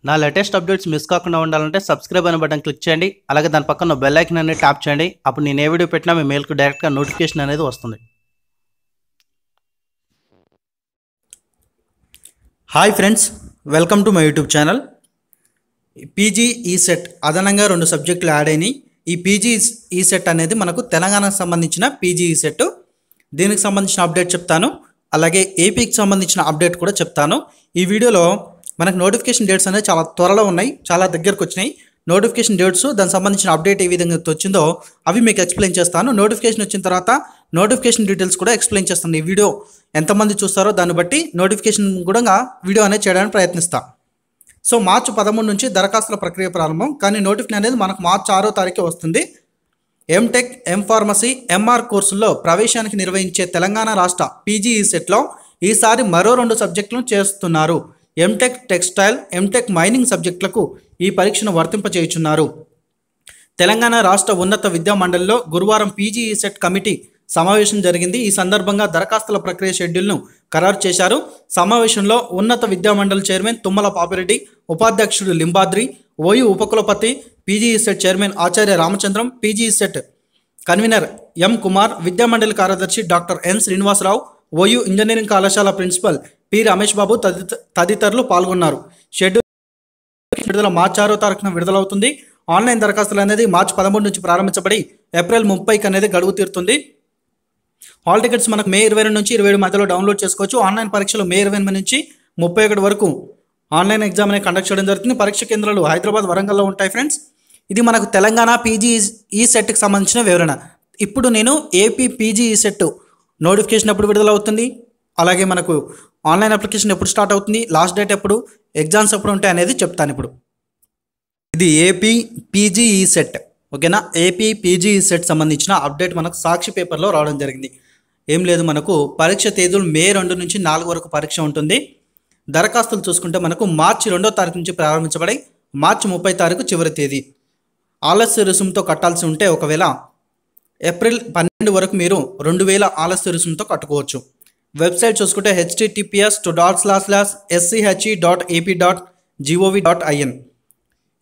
నా latest updates miss కాకుండా ఉండాలంటే సబ్స్క్రైబ్ అనే బటన్ క్లిక్ చేయండి. అలాగే దాని పక్కన బెల్ ఐకాన్ అనేది ట్యాప్ చేయండి. అప్పుడు నేను ఏ వీడియో పెట్టినా మీ మెయిల్కి డైరెక్ట్గా నోటిఫికేషన్ అనేది వస్తుంది. Hi friends, welcome to my YouTube channel. PG ECET అదనంగా 2 సబ్జెక్టులు యాడ్ అయినాయి. ఈ పీజీ ఈసెట్ అనేది మనకు తెలంగాణకు సంబంధించిన పీజీ ఈసెట్. దీనికి సంబంధించిన అప్డేట్ చెప్తాను, అలాగే ఏపీకి సంబంధించిన అప్డేట్ కూడా చెప్తాను. ఈ వీడియోలో మనకు నోటిఫికేషన్ డేట్స్ అనేది చాలా త్వరలో ఉన్నాయి, చాలా దగ్గరకు వచ్చినాయి. నోటిఫికేషన్ డేట్స్, దానికి సంబంధించిన అప్డేట్ ఏ విధంగా వచ్చిందో అవి మీకు ఎక్స్ప్లెయిన్ చేస్తాను. నోటిఫికేషన్ వచ్చిన తర్వాత నోటిఫికేషన్ డీటెయిల్స్ కూడా ఎక్స్ప్లెయిన్ చేస్తాను. ఈ వీడియో ఎంతమంది చూస్తారో దాన్ని బట్టి నోటిఫికేషన్ కూడా వీడియో అనేది చేయడానికి ప్రయత్నిస్తాను. సో మార్చి 13 నుంచి దరఖాస్తుల ప్రక్రియ ప్రారంభం, కానీ నోటిఫికేషన్ అనేది మనకు మార్చి 6వ తారీఖు వస్తుంది. ఎంటెక్, ఎంఫార్మసీ, ఎంఆర్ కోర్సుల్లో ప్రవేశానికి నిర్వహించే తెలంగాణ రాష్ట్ర పీజీ ఈసెట్లో ఈసారి మరో 2 సబ్జెక్టులను చేస్తున్నారు. ఎంటెక్ టెక్స్టైల్, ఎంటెక్ మైనింగ్ సబ్జెక్టులకు ఈ పరీక్షను వర్తింపచేయుచున్నారు. తెలంగాణ రాష్ట్ర ఉన్నత విద్యా మండలిలో గురువారం పీజీ ఈసెట్ కమిటీ సమావేశం జరిగింది. ఈ సందర్భంగా దరఖాస్తుల ప్రక్రియ షెడ్యూల్ను ఖరారు చేశారు. సమావేశంలో ఉన్నత విద్యా మండలి చైర్మన్ తుమ్మల పాపిరెడ్డి, ఉపాధ్యక్షుడు లింబాద్రి, ఓయూ ఉపకులపతి, పీజీ ఈసెట్ చైర్మన్ ఆచార్య Ramachandram, PG ECET convener M Kumar, విద్యామండలి కార్యదర్శి doctor N Srinivasarao, OU engineering కళాశాల ప్రిన్సిపల్ పి రమేష్ బాబు తదితరులు పాల్గొన్నారు. షెడ్యూల్ విడుదల మార్చి 6వ తారీఖున విడుదలవుతుంది. ఆన్లైన్ దరఖాస్తులు అనేది మార్చి 13 నుంచి ప్రారంభించబడి ఏప్రిల్ 30కి అనేది గడువు తీరుతుంది. హాల్ టికెట్స్ మనకు మే 22 నుంచి 27 మధ్యలో డౌన్లోడ్ చేసుకోవచ్చు. ఆన్లైన్ పరీక్షలు మే 28 నుంచి 31 వరకు ఆన్లైన్ ఎగ్జామ్ అనేది కండక్ట్ చేయడం జరుగుతుంది. పరీక్ష కేంద్రాలు హైదరాబాద్, వరంగల్లో ఉంటాయి ఫ్రెండ్స్. ఇది మనకు తెలంగాణ పీజీ ఈసెట్కి సంబంధించిన వివరణ. ఇప్పుడు నేను ఏపీ పీజీ ఈసెట్ నోటిఫికేషన్ ఎప్పుడు విడుదలవుతుంది, అలాగే మనకు ఆన్లైన్ అప్లికేషన్ ఎప్పుడు స్టార్ట్ అవుతుంది, లాస్ట్ డేట్ ఎప్పుడు, ఎగ్జామ్స్ ఎప్పుడు ఉంటాయి అనేది చెప్తాను. ఇప్పుడు ఇది ఏపీ పీజీ ఈసెట్, ఓకేనా. ఏపీ పీజీ ఈసెట్ సంబంధించిన అప్డేట్ మనకు సాక్షి పేపర్లో రావడం జరిగింది. ఏం లేదు, మనకు పరీక్ష తేదీలు మే 2 నుంచి 4 వరకు పరీక్ష ఉంటుంది. దరఖాస్తులు చూసుకుంటే మనకు మార్చి 2వ తారీఖు నుంచి ప్రారంభించబడి మార్చి 30 తారీఖు చివరి తేదీ. ఆలస్య రుసుముతో కట్టాల్సి ఉంటే ఒకవేళ ఏప్రిల్ 12 వరకు మీరు 2000 ఆలస్య రుసుముతో కట్టుకోవచ్చు. వెబ్సైట్ చూసుకుంటే https://she.ap.gov.in.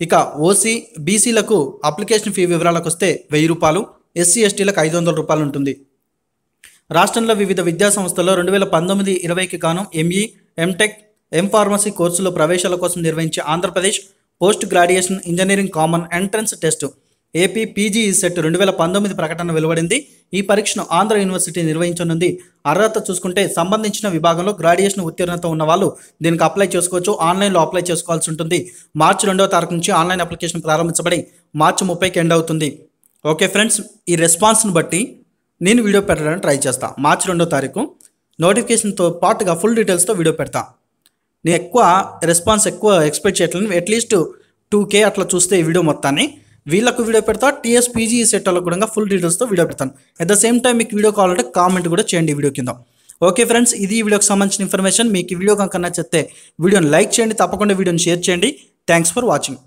ఇక ఓసీ, బీసీలకు అప్లికేషన్ ఫీ వివరాలకు వస్తే 1000 రూపాయలు, ఎస్సీ ఎస్టీలకు 500 రూపాయలు ఉంటుంది. రాష్ట్రంలో వివిధ విద్యా సంస్థల్లో 2019-20కి గాను ఎంఈ, ఎంటెక్, ఎంఫార్మసీ కోర్సులో ప్రవేశాల కోసం నిర్వహించే Andhra Pradesh post graduation engineering common entrance test AP PG ECET 2019 ప్రకటన వెలువడింది. ఈ పరీక్షను ఆంధ్ర యూనివర్సిటీ నిర్వహించనుంది. అర్హత చూసుకుంటే సంబంధించిన విభాగంలో గ్రాడ్యుయేషన్ ఉత్తీర్ణత ఉన్న వాళ్ళు దీనికి అప్లై చేసుకోవచ్చు. ఆన్లైన్లో అప్లై చేసుకోవాల్సి ఉంటుంది. మార్చి 2వ తారీఖు నుంచి ఆన్లైన్ అప్లికేషన్ ప్రారంభించబడి మార్చి 30కి ఎండ్ అవుతుంది. ఓకే ఫ్రెండ్స్, ఈ రెస్పాన్స్ని బట్టి నేను వీడియో పెట్టడానికి ట్రై చేస్తాను. మార్చి 2వ తారీఖు నోటిఫికేషన్తో పాటుగా ఫుల్ డీటెయిల్స్తో వీడియో పెడతా. నేను ఎక్కువ ఎక్స్పెక్ట్ చేయట్లేదు. అట్లీస్ట్ 2K అట్లా చూస్తే ఈ వీడియో మొత్తాన్ని వీళ్ళకు వీడియో పెడతా. టీఎస్పీజీ సెట్ వాళ్ళకు కూడా ఫుల్ డీటెయిల్స్తో వీడియో పెడతాను. అట్ ద సేమ్ టైం మీకు వీడియో కావాలంటే కామెంట్ కూడా చేయండి వీడియో కింద. ఓకే ఫ్రెండ్స్, ఇది ఈ వీడియోకి సంబంధించిన ఇన్ఫర్మేషన్. మీకు ఈ వీడియో కనుక నచ్చితే వీడియోని లైక్ చేయండి, తప్పకుండా వీడియోని షేర్ చేయండి. Thanks for watching.